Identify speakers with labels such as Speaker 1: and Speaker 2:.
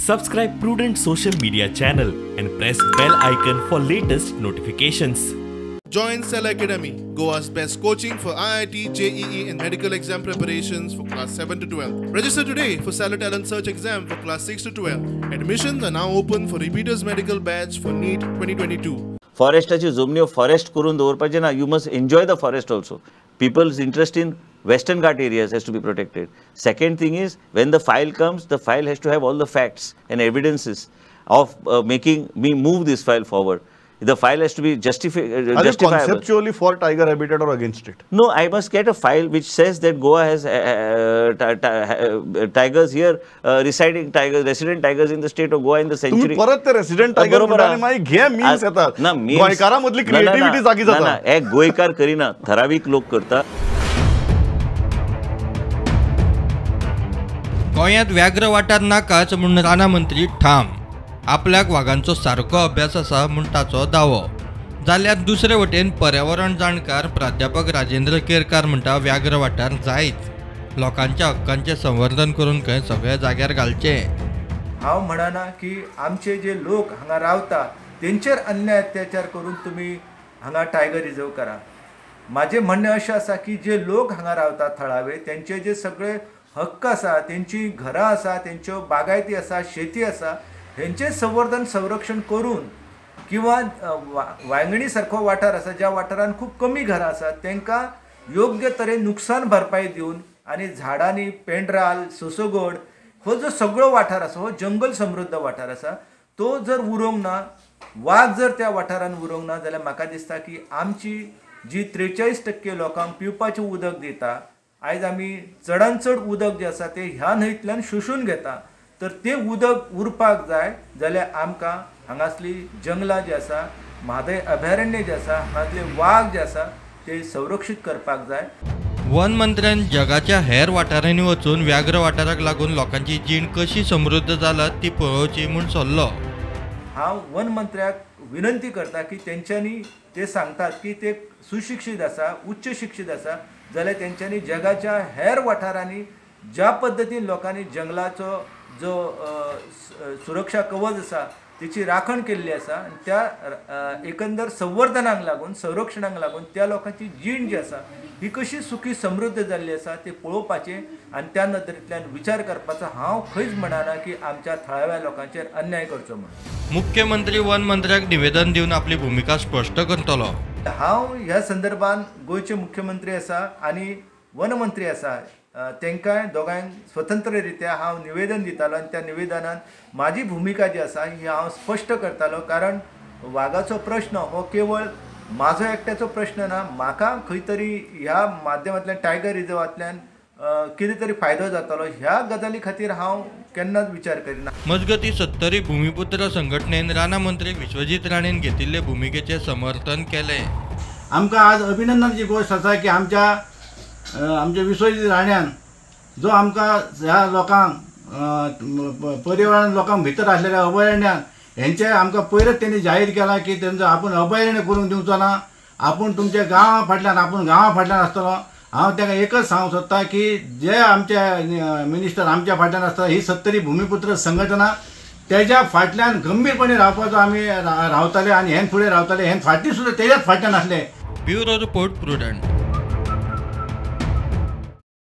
Speaker 1: Subscribe Prudent social media channel and press bell icon for latest notifications.
Speaker 2: Join Cell Academy, Goa's best coaching for IIT, JEE and medical exam preparations for class 7 to 12. Register today for Cell Talent Search exam for class 6 to 12. Admissions are now open for repeaters medical batch for NEET 2022.
Speaker 3: Forestaची जमनी forest करून दवरपाचे ना. You must enjoy the forest also. People's interest in Western Ghat areas has to be protected. Second thing is, when the file comes, the file has to have all the facts and evidences of making me move this file forward. The file has to be justifiable.
Speaker 4: Conceptually for tiger habitat or against it?
Speaker 3: No, I must get a file which says that Goa has tigers here, resident tigers in the state of Goa in the century.
Speaker 4: तुम्ही परत ते resident tiger म्हणताना माई घे means येतात. गोयकारामधली creativity जागी जाता.
Speaker 3: एक गोयकार करीना, ठराविक लोक करता.
Speaker 5: गोंयांत व्याघ्र वाठार नाकाच म्हूण राना मंत्री ठाम. आपल्याक वाघांचो सारको अभ्यास आसा म्हूण ताचो दावो. जाल्यार दुसरे वटेन पर्यावरण जाणकार प्राध्यापक राजेंद्र केरकार म्हणटा व्याघ्र वाठार जायच. लोकांच्या हक्कांचें संवर्धन करून खंय सगळ्या जाग्यार घालचें.
Speaker 6: हांव म्हणना की आमचे जे लोक हांगा रावता तेंचेर अन्याय अत्याचार करून तुमी हांगा टायगर रिजर्व करा. माझे म्हणणें अशें आसा की जे लोक हांगा रावता थळावे तेंचे जे सगळे हक्क आसा, तेंची घरां आसा, तेंच्यो बागायती आसा, शेती आसा, हेंचें संवर्धन संरक्षण करून किंवा वांयगणी सारको वाठार आसा ज्या वाठारान खूब कमी घरां आसात तेंकां योग्य तरेन नुकसान भरपाई दिवन आनी झाडांनी पेंड्राल सोसोगोड हो जो सगळो वाठार आसा हो जंगल समृद्ध वाठार आसा तो जर उरोंक ना, वाघ जर त्या वाठारान उरोंक ना जाल्यार म्हाका दिसता की आमची जी 43% लोकांक पिवपाचें उदक दिता, आयज आमी चडांत चड उदक जें आसा तें ह्या न्हंयतल्यान शोशून घेता, तर तें उदक उरपाक जाय जाल्यार आमकां हांगासली जंगलां जी आसा, म्हादय अभयारण्य जे आसा, हांगातले वाघ जे आसा ते संरक्षीत करपाक जाय.
Speaker 5: वन मंत्र्यान जगाच्या हेर वाठारांनी वचून व्याघ्र वाठाराक लागून लोकांची जीण कशी समृद्ध जाला ती पळोवची म्हूण सल्लो.
Speaker 6: हांव वन मंत्र्याक विनंती करता की तेंच्यांनी ते सांगतात की ते सुशिक्षीत आसा, उच्च शिक्षीत आसा जाल्यार तेंच्यांनी जगाच्या हेर वाठारांनी ज्या पद्दतीन लोकांनी जंगलाचो जो सुरक्षा कवच आसा तेची राखण केल्ली आसा आनी त्या एकंदर संवर्धनाक लागून संरक्षणाक लागून त्या लोकांची जीण जी आसा ही कशी सुखी समृद्ध जाल्ली आसा ते पळोवपाचें आनी त्या नदरेंतल्यान विचार करपाचो हांव खंयच म्हणना की आमच्या थळाव्या लोकांचेर अन्याय करचो म्हणून.
Speaker 5: मुख्यमंत्री वन मंत्र्याक निवेदन दिवन आपली भुमिका स्पश्ट करतलो. हांव
Speaker 6: ह्या संदर्भान गोंयचे मुख्यमंत्री आसा आनी वन मंत्री आसा तेंकां दोगांयक स्वतंत्ररित्या हांव निवेदन दितालो आनी त्या निवेदनान म्हाजी भुमिका जी आसा ही हांव स्पश्ट करतालो. कारण वाघाचो प्रश्न हो केवळ म्हाजो एकट्याचो प्रश्न ना, म्हाका खंय तरी ह्या माध्यमांतल्यान टायगर रिजर्वांतल्यान कितें तरी फायदो जातलो ह्या गजाली खातीर हांव केन्नाच विचार करिना.
Speaker 5: मजगती 70 भूमिपुत्र संघटनेन राना मंत्री विश्वजीत राणेन घेतिल्ले भुमिकेचे समर्थन केले.
Speaker 7: आमकां आज अभिनंदनाची गोष्ट आसा की आमच्या विश्वजीत राण्यान जो आमकां ह्या लोकांक पर्यावरण लोकांक भितर आसलेल्या अभयारण्यान हेंचे आमकां पयरच तेणी जाहीर केला की तेंचो आपूण अभयारण्य करूंक दिवचो ना, आपूण तुमच्या गांवा फाटल्यान आसतलो. हांव ताका एकच सांगूंक सोदता की जे आमचे मिनिस्टर आमच्या फाटल्यान आसता ही 70 भूमिपुत्र संघटना तेज्या फाटल्यान गंभीरपणे रावपाचो आमी रावताले आनी हें फुडें रावताले. हें फाटीं सुद्दां तेज्याच फाटल्यान आसले.
Speaker 5: Bureau report prudent.